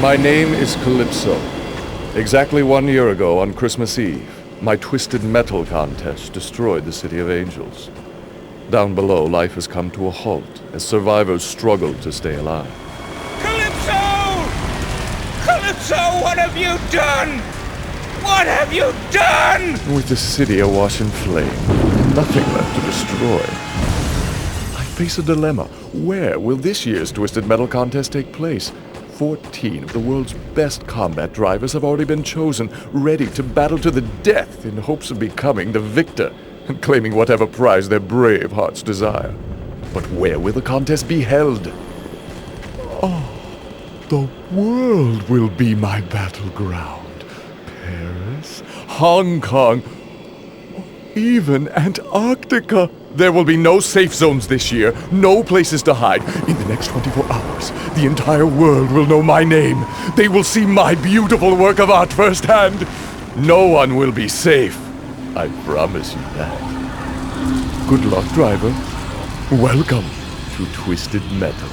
My name is Calypso. Exactly 1 year ago on Christmas Eve, my Twisted Metal contest destroyed the City of Angels. Down below, life has come to a halt as survivors struggle to stay alive. Calypso! Calypso, what have you done? What have you done? With the city awash in flame, nothing left to destroy. I face a dilemma. Where will this year's Twisted Metal contest take place? 14 of the world's best combat drivers have already been chosen, ready to battle to the death in hopes of becoming the victor and claiming whatever prize their brave hearts desire. But where will the contest be held? Oh, the world will be my battleground. Paris, Hong Kong, even Antarctica. There will be no safe zones this year, no places to hide. In the next 24 hours, the entire world will know my name. They will see my beautiful work of art firsthand. No one will be safe. I promise you that. Good luck, driver. Welcome to Twisted Metal.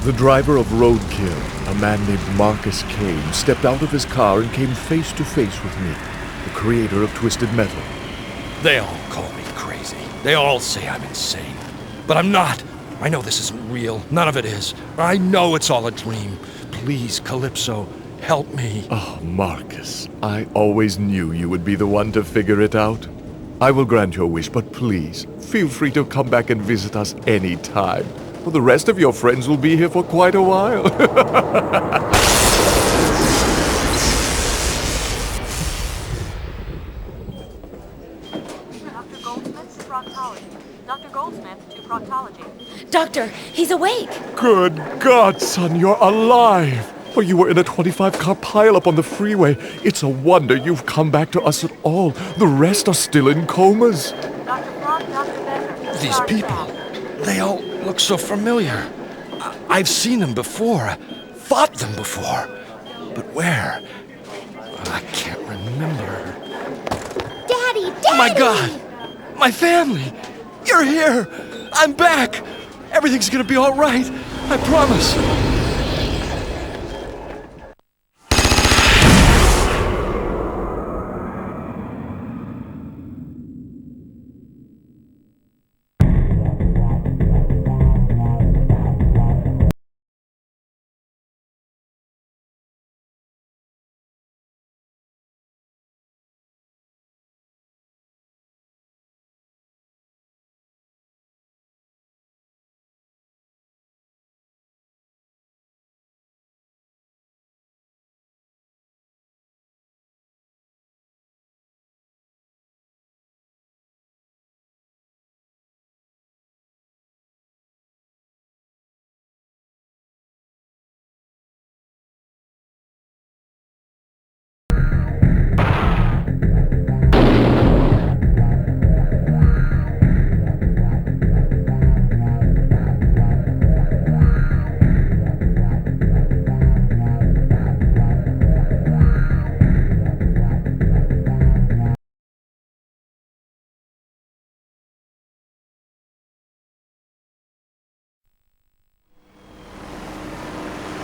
The driver of Roadkill, a man named Marcus Kane, stepped out of his car and came face to face with me, the creator of Twisted Metal. They all call me crazy. They all say I'm insane. But I'm not. I know this isn't real. None of it is. I know it's all a dream. Please, Calypso, help me. Oh, Marcus, I always knew you would be the one to figure it out. I will grant your wish, but please, feel free to come back and visit us any time. For the rest of your friends will be here for quite a while. Dr. Goldsmith to proctology. Dr. Goldsmith to proctology. Doctor, he's awake. Good God, son, you're alive! Well, you were in a 25-car pileup on the freeway. It's a wonder you've come back to us at all. The rest are still in comas. Dr. Brock, Dr. Becker. These people, they all look so familiar. I've seen them before, fought them before. But where? I can't remember. Daddy! Daddy! Oh my God! My family! You're here! I'm back! Everything's gonna be all right. I promise.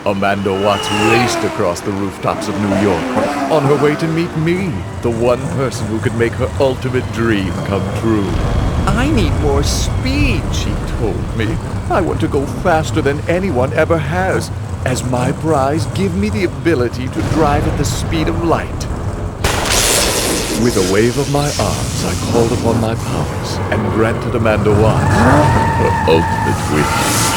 Amanda Watts raced across the rooftops of New York, on her way to meet me, the one person who could make her ultimate dream come true. I need more speed, she told me. I want to go faster than anyone ever has. As my prize, give me the ability to drive at the speed of light. With a wave of my arms, I called upon my powers and granted Amanda Watts her ultimate wish.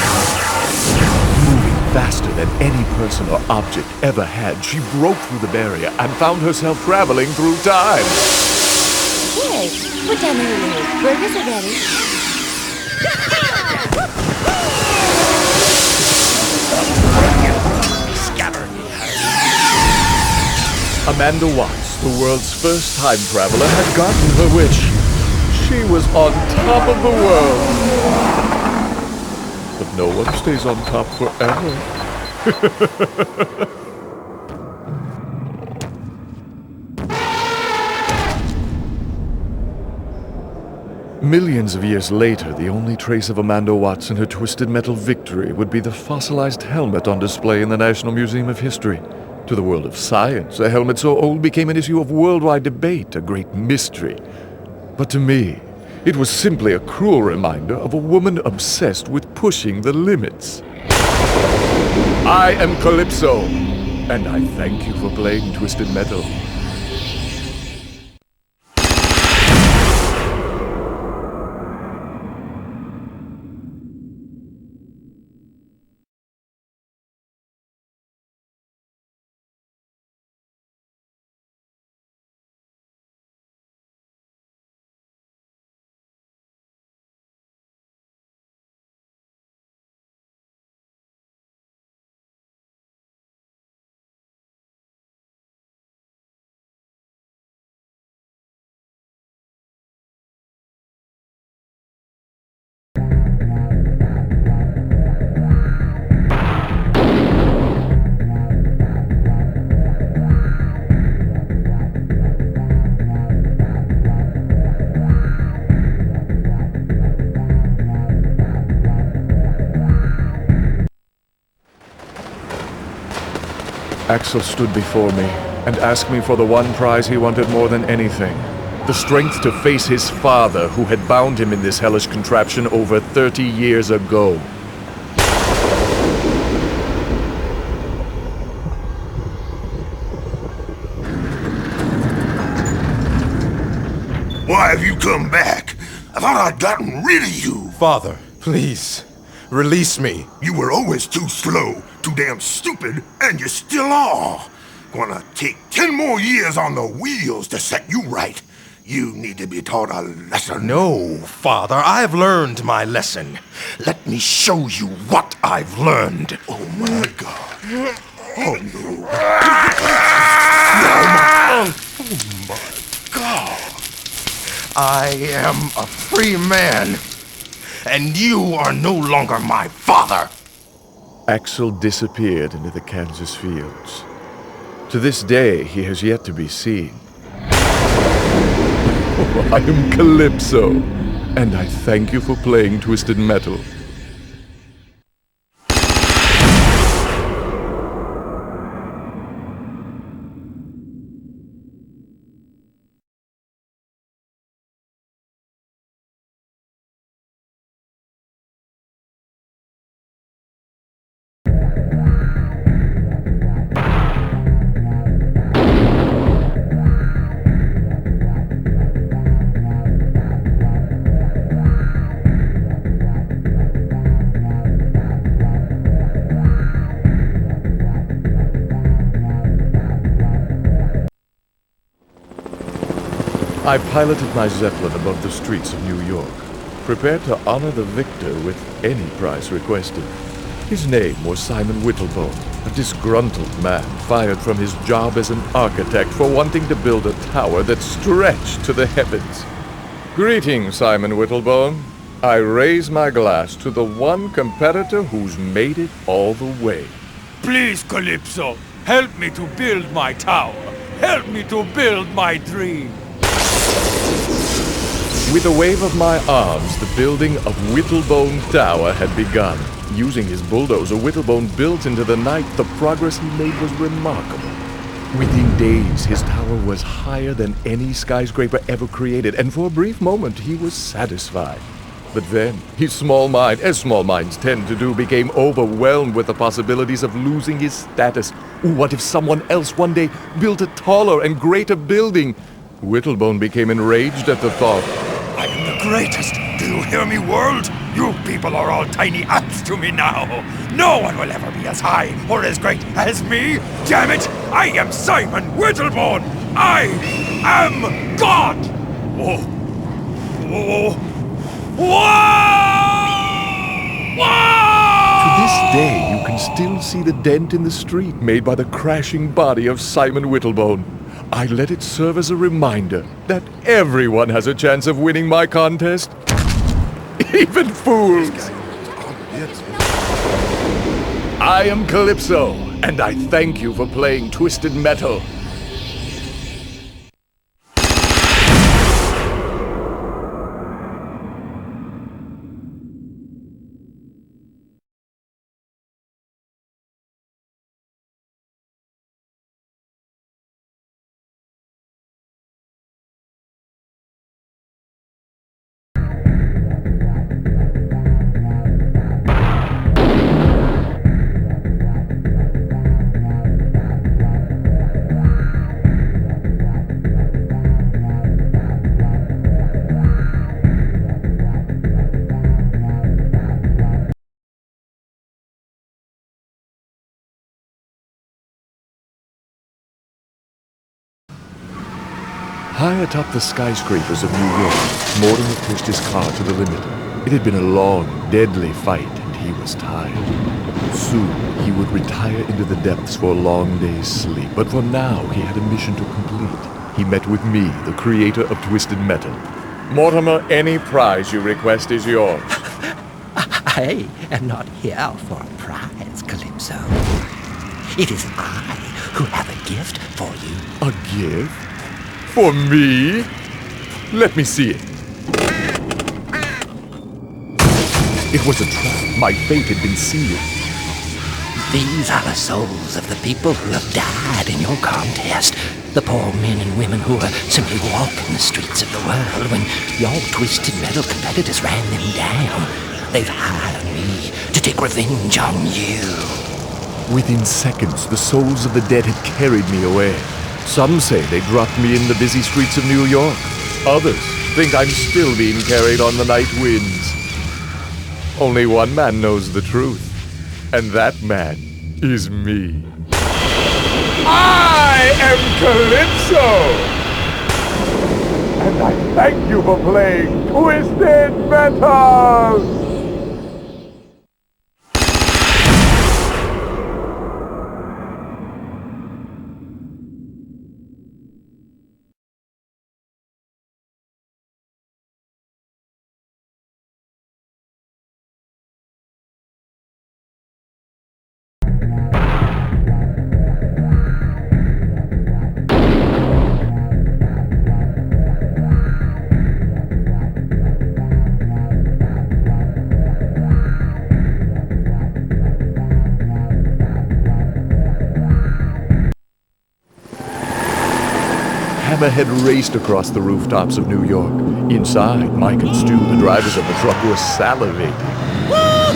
Faster than any person or object ever had, she broke through the barrier and found herself traveling through time. Here, put down the hula hoop. Burgers are ready. Amanda Watts, the world's first time traveler, had gotten her wish. She was on top of the world. But no one stays on top forever. Millions of years later, the only trace of Amanda Watts and her Twisted Metal victory would be the fossilized helmet on display in the National Museum of History. To the world of science, a helmet so old became an issue of worldwide debate, a great mystery. But to me, it was simply a cruel reminder of a woman obsessed with pushing the limits. I am Calypso, and I thank you for playing Twisted Metal. Axel stood before me and asked me for the one prize he wanted more than anything. The strength to face his father, who had bound him in this hellish contraption over 30 years ago. Why have you come back? I thought I'd gotten rid of you. Father, please, release me. You were always too slow, too damn stupid, and you still are. Gonna take 10 more years on the wheels to set you right. You need to be taught a lesson. No, Father, I've learned my lesson. Let me show you what I've learned. Oh my God. Oh no. Oh my God. I am a free man, and you are no longer my father. Axel disappeared into the Kansas fields. To this day, he has yet to be seen. I am Calypso, and I thank you for playing Twisted Metal. I piloted my Zeppelin above the streets of New York, prepared to honor the victor with any prize requested. His name was Simon Whittlebone, a disgruntled man fired from his job as an architect for wanting to build a tower that stretched to the heavens. Greetings, Simon Whittlebone. I raise my glass to the one competitor who's made it all the way. Please, Calypso, help me to build my tower. Help me to build my dream. With a wave of my arms, the building of Whittlebone Tower had begun. Using his bulldozer, Whittlebone built into the night. The progress he made was remarkable. Within days, his tower was higher than any skyscraper ever created, and for a brief moment, he was satisfied. But then, his small mind, as small minds tend to do, became overwhelmed with the possibilities of losing his status. What if someone else one day built a taller and greater building? Whittlebone became enraged at the thought. I am the greatest. Do you hear me, world? You people are all tiny ants to me now. No one will ever be as high or as great as me. Damn it! I am Simon Whittlebone. I am God. Whoa! Whoa! Whoa! To this day, you can still see the dent in the street made by the crashing body of Simon Whittlebone. I let it serve as a reminder that everyone has a chance of winning my contest. Even fools! I am Calypso, and I thank you for playing Twisted Metal. High atop the skyscrapers of New York, Mortimer pushed his car to the limit. It had been a long, deadly fight, and he was tired. Soon, he would retire into the depths for a long day's sleep, but for now, he had a mission to complete. He met with me, the creator of Twisted Metal. Mortimer, any prize you request is yours. I am not here for a prize, Calypso. It is I who have a gift for you. A gift? For me? Let me see it. It was a trap. My fate had been sealed. These are the souls of the people who have died in your contest. The poor men and women who are simply walking the streets of the world when your twisted metal competitors ran them down. They've hired me to take revenge on you. Within seconds, the souls of the dead had carried me away. Some say they dropped me in the busy streets of New York. Others think I'm still being carried on the night winds. Only one man knows the truth, and that man is me. I am Calypso! And I thank you for playing Twisted Metal! Hammerhead raced across the rooftops of New York. Inside, Mike and Stu, the drivers of the truck, were salivating.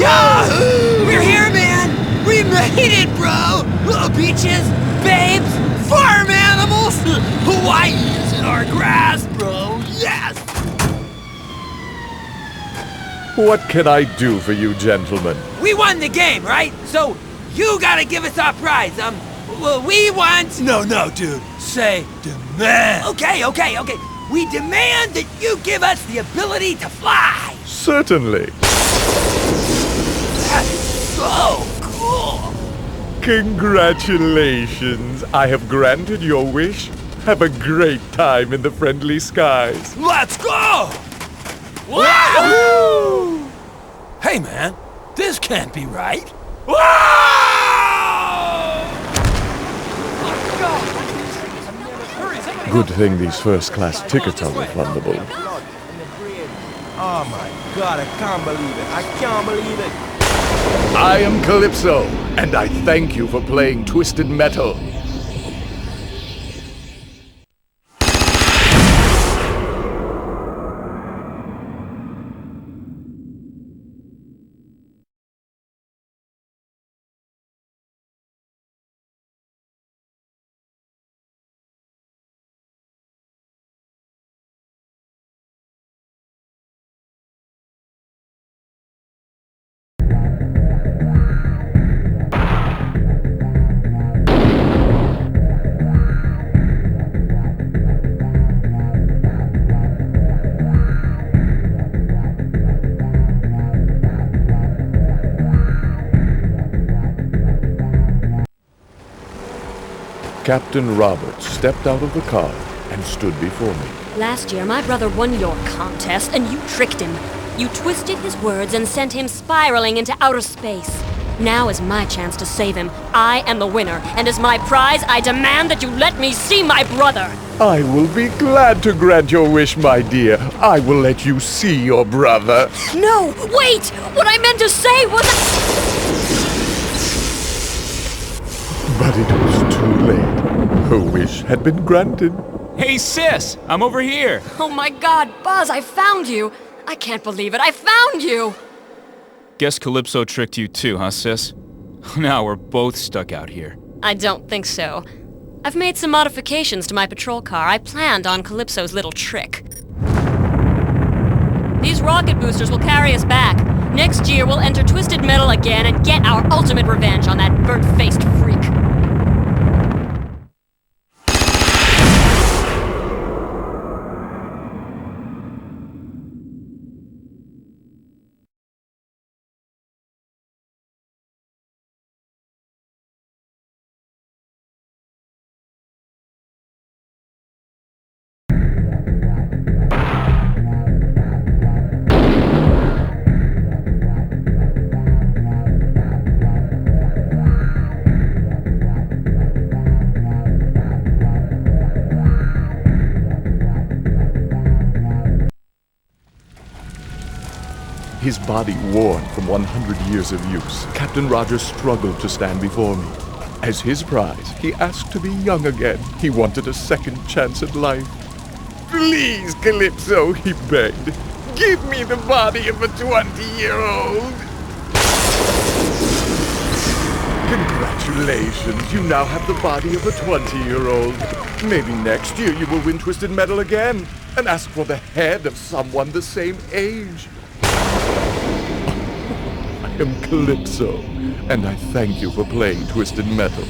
Yahoo! We're here, man! We made it, bro! Little beaches, babes, farm animals! Hawaii is in our grass, bro! Yes! What can I do for you, gentlemen? We won the game, right? So, you gotta give us our prize. Well, we want... No, dude. Say demand. Okay. We demand that you give us the ability to fly. Certainly. That is so cool. Congratulations. I have granted your wish. Have a great time in the friendly skies. Let's go! Wahoo! Hey, man. This can't be right. Good thing these first-class tickets are refundable. Oh my god, I can't believe it. I can't believe it. I am Calypso, and I thank you for playing Twisted Metal. Captain Roberts stepped out of the car and stood before me. Last year, my brother won your contest, and you tricked him. You twisted his words and sent him spiraling into outer space. Now is my chance to save him. I am the winner, and as my prize, I demand that you let me see my brother! I will be glad to grant your wish, my dear. I will let you see your brother. No! Wait! What I meant to say was But it was too late. Her wish had been granted. Hey, sis! I'm over here! Oh my god, Buzz, I found you! I can't believe it, I found you! Guess Calypso tricked you too, huh, sis? Now we're both stuck out here. I don't think so. I've made some modifications to my patrol car. I planned on Calypso's little trick. These rocket boosters will carry us back. Next year, we'll enter Twisted Metal again and get our ultimate revenge on that bird-faced freak. His body worn from 100 years of use, Captain Rogers struggled to stand before me. As his prize, he asked to be young again. He wanted a second chance at life. "Please, Calypso," he begged. "Give me the body of a 20-year-old." Congratulations, you now have the body of a 20-year-old. Maybe next year you will win Twisted Metal again and ask for the head of someone the same age. I am Calypso, and I thank you for playing Twisted Metal.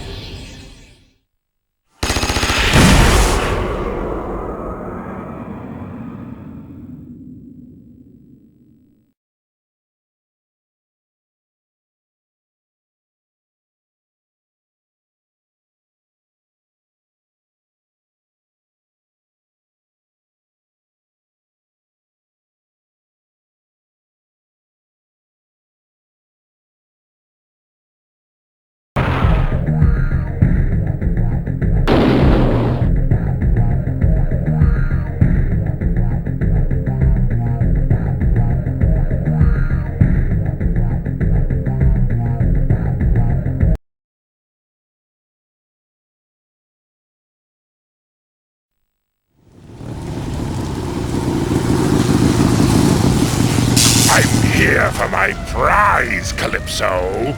Here for my prize, Calypso.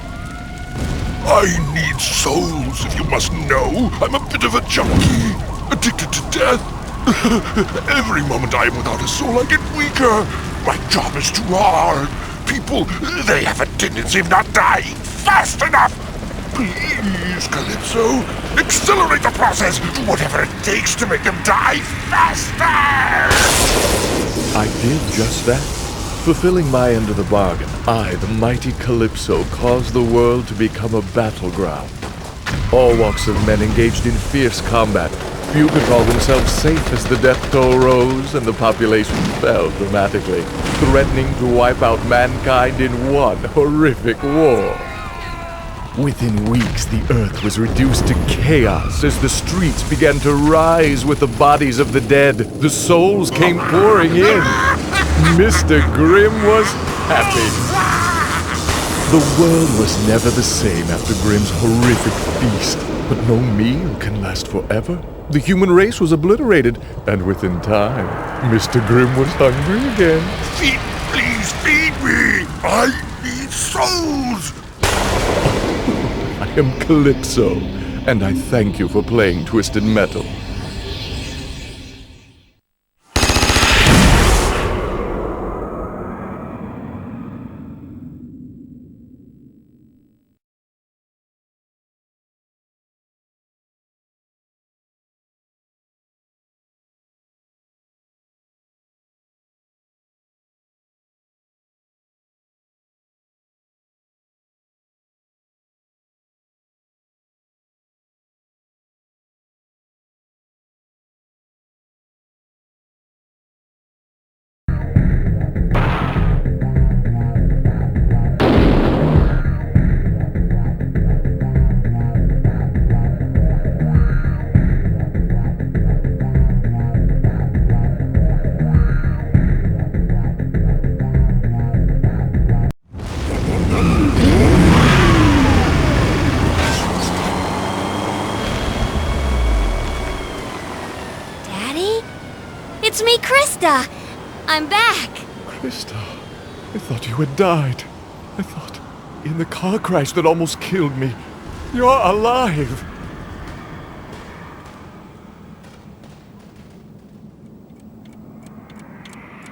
I need souls, if you must know. I'm a bit of a junkie, addicted to death. Every moment I am without a soul, I get weaker. My job is too hard. People, they have a tendency of not dying fast enough. Please, Calypso, accelerate the process, whatever it takes to make them die faster. I did just that. Fulfilling my end of the bargain, I, the mighty Calypso, caused the world to become a battleground. All walks of men engaged in fierce combat. Few could call themselves safe as the death toll rose and the population fell dramatically, threatening to wipe out mankind in one horrific war. Within weeks, the earth was reduced to chaos as the streets began to rise with the bodies of the dead. The souls came pouring in. Mr. Grimm was happy. The world was never the same after Grimm's horrific feast. But no meal can last forever. The human race was obliterated, and within time, Mr. Grimm was hungry again. Please feed me! I need souls! I am Calypso, and I thank you for playing Twisted Metal. It's me, Krista! I'm back! Krista, I thought you had died. I thought, in the car crash that almost killed me, you're alive!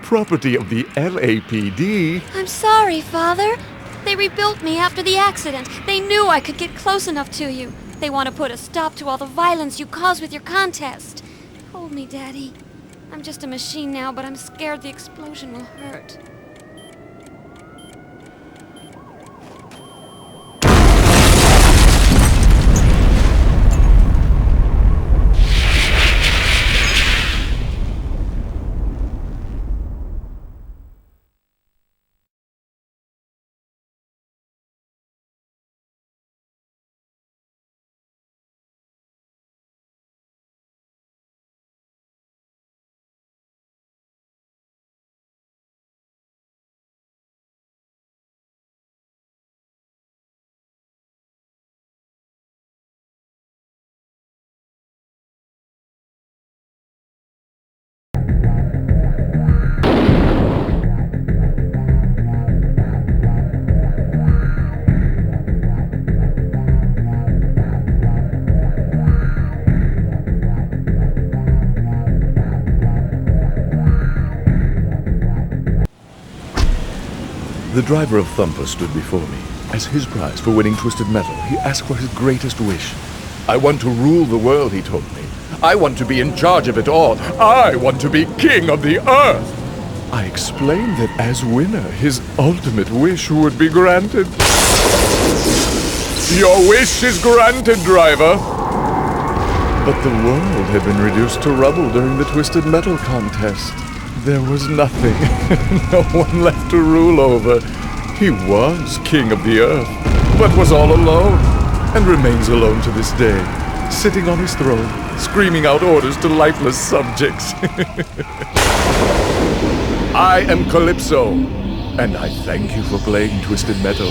Property of the LAPD? I'm sorry, Father. They rebuilt me after the accident. They knew I could get close enough to you. They want to put a stop to all the violence you caused with your contest. Hold me, Daddy. I'm just a machine now, but I'm scared the explosion will hurt. The driver of Thumper stood before me. As his prize for winning Twisted Metal, he asked for his greatest wish. I want to rule the world, he told me. I want to be in charge of it all. I want to be king of the earth. I explained that as winner, his ultimate wish would be granted. Your wish is granted, driver. But the world had been reduced to rubble during the Twisted Metal contest. There was nothing, no one left to rule over. He was king of the earth, but was all alone, and remains alone to this day, sitting on his throne, screaming out orders to lifeless subjects. I am Calypso, and I thank you for playing Twisted Metal.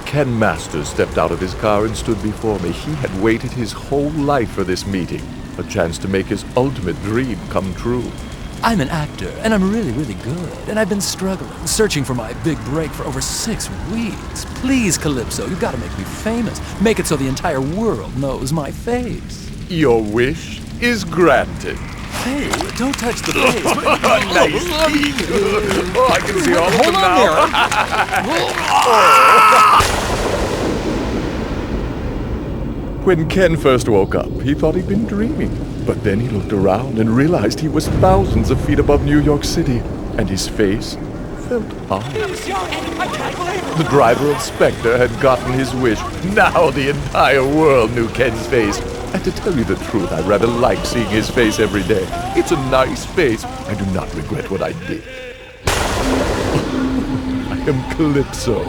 Ken Masters stepped out of his car and stood before me. He had waited his whole life for this meeting, a chance to make his ultimate dream come true. I'm an actor, and I'm really, really good, and I've been struggling, searching for my big break for over 6 weeks. Please, Calypso, you've got to make me famous. Make it so the entire world knows my face. Your wish is granted. Hey, don't touch the face. Nice. Oh, I can see all of them now. When Ken first woke up, he thought he'd been dreaming. But then he looked around and realized he was thousands of feet above New York City, and his face felt odd. The driver of Spectre had gotten his wish. Now the entire world knew Ken's face. And to tell you the truth, I rather like seeing his face every day. It's a nice face. I do not regret what I did. I am Calypso,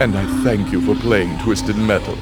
and I thank you for playing Twisted Metal.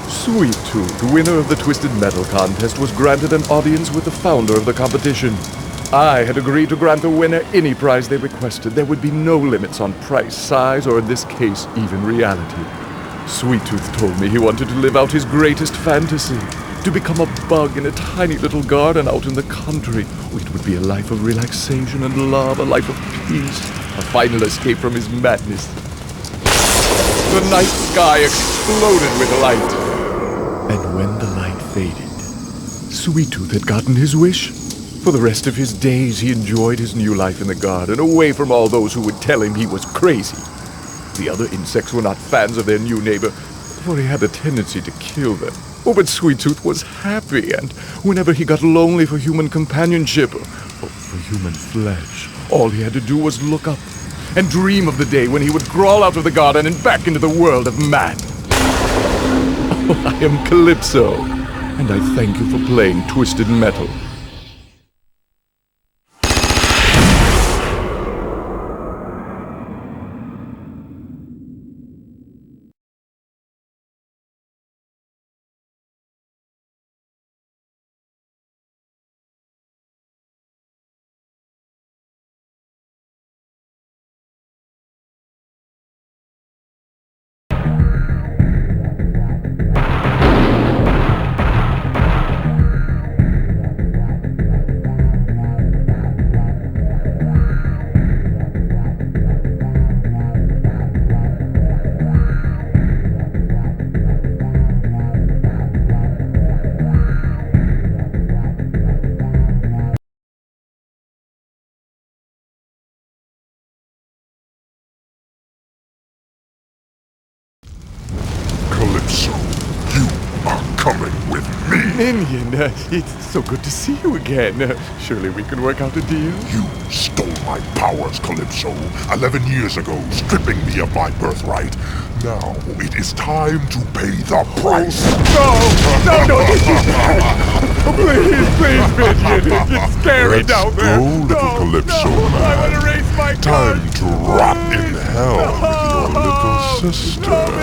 Sweet Tooth, winner of the Twisted Metal contest, was granted an audience with the founder of the competition. I had agreed to grant the winner any prize they requested. There would be no limits on price, size, or in this case, even reality. Sweet Tooth told me he wanted to live out his greatest fantasy, to become a bug in a tiny little garden out in the country. It would be a life of relaxation and love, a life of peace, a final escape from his madness. The night sky exploded with light. And when the light faded, Sweet Tooth had gotten his wish. For the rest of his days, he enjoyed his new life in the garden, away from all those who would tell him he was crazy. The other insects were not fans of their new neighbor, for he had a tendency to kill them. Oh, but Sweet Tooth was happy, and whenever he got lonely for human companionship, or for human flesh, all he had to do was look up and dream of the day when he would crawl out of the garden and back into the world of man. Oh, I am Calypso, and I thank you for playing Twisted Metal. Minion, it's so good to see you again. Surely we can work out a deal? You stole my powers, Calypso, 11 years ago, stripping me of my birthright. Now it is time to pay the price. No, this is bad. Please, Minion. It's scary down there. Let's go, little Calypso, man. I want to raise my Time gun. to rot in hell with your little sister.